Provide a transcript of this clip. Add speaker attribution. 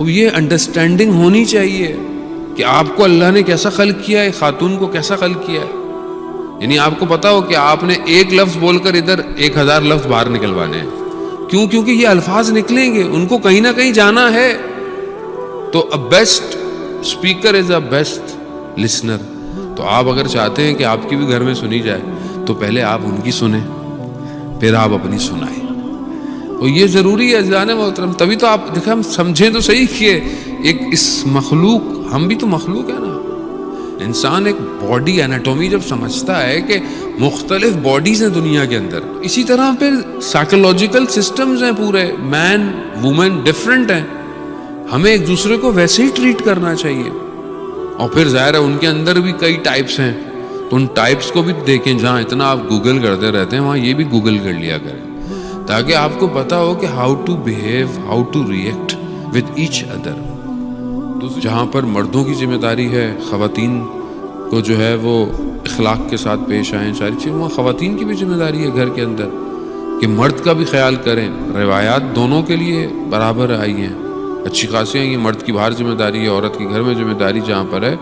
Speaker 1: اب یہ انڈرسٹینڈنگ ہونی چاہیے کہ آپ کو اللہ نے کیسا خلق کیا ہے، خاتون کو کیسا خلق کیا ہے. یعنی آپ کو پتا ہو کہ آپ نے ایک لفظ بول کر ادھر 1000 لفظ باہر نکلوانے ہیں. کیوں؟ کیونکہ یہ الفاظ نکلیں گے، ان کو کہیں نہ کہیں جانا ہے. تو a best speaker is a best listener. تو آپ اگر چاہتے ہیں کہ آپ کی بھی گھر میں سنی جائے تو پہلے آپ ان کی سنیں، پھر آپ اپنی سنائیں. تو یہ ضروری ہے عزیزان محترم. تبھی تو آپ دیکھیں، ہم سمجھیں تو صحیح کہ ایک اس مخلوق، ہم بھی تو مخلوق ہے نا. انسان ایک باڈی انیٹومی جب سمجھتا ہے کہ مختلف باڈیز ہیں دنیا کے اندر، اسی طرح پھر سائیکولوجیکل سسٹمز ہیں پورے، مین وومن ڈفرینٹ ہیں، ہمیں ایک دوسرے کو ویسے ہی ٹریٹ کرنا چاہیے. اور پھر ظاہر ہے ان کے اندر بھی کئی ٹائپس ہیں، تو ان ٹائپس کو بھی دیکھیں. جہاں اتنا آپ گوگل کرتے رہتے ہیں وہاں یہ بھی گوگل کر لیا کریں، تاکہ آپ کو پتا ہو کہ how to behave, how to react with each other. جہاں پر مردوں کی ذمہ داری ہے خواتین کو جو ہے وہ اخلاق کے ساتھ پیش آئیں، ساری چیزیں، وہاں خواتین کی بھی ذمہ داری ہے گھر کے اندر کہ مرد کا بھی خیال کریں. روایات دونوں کے لیے برابر آئی ہیں، اچھی خاصی ہیں. یہ مرد کی باہر ذمہ داری ہے، عورت کی گھر میں ذمہ داری جہاں پر ہے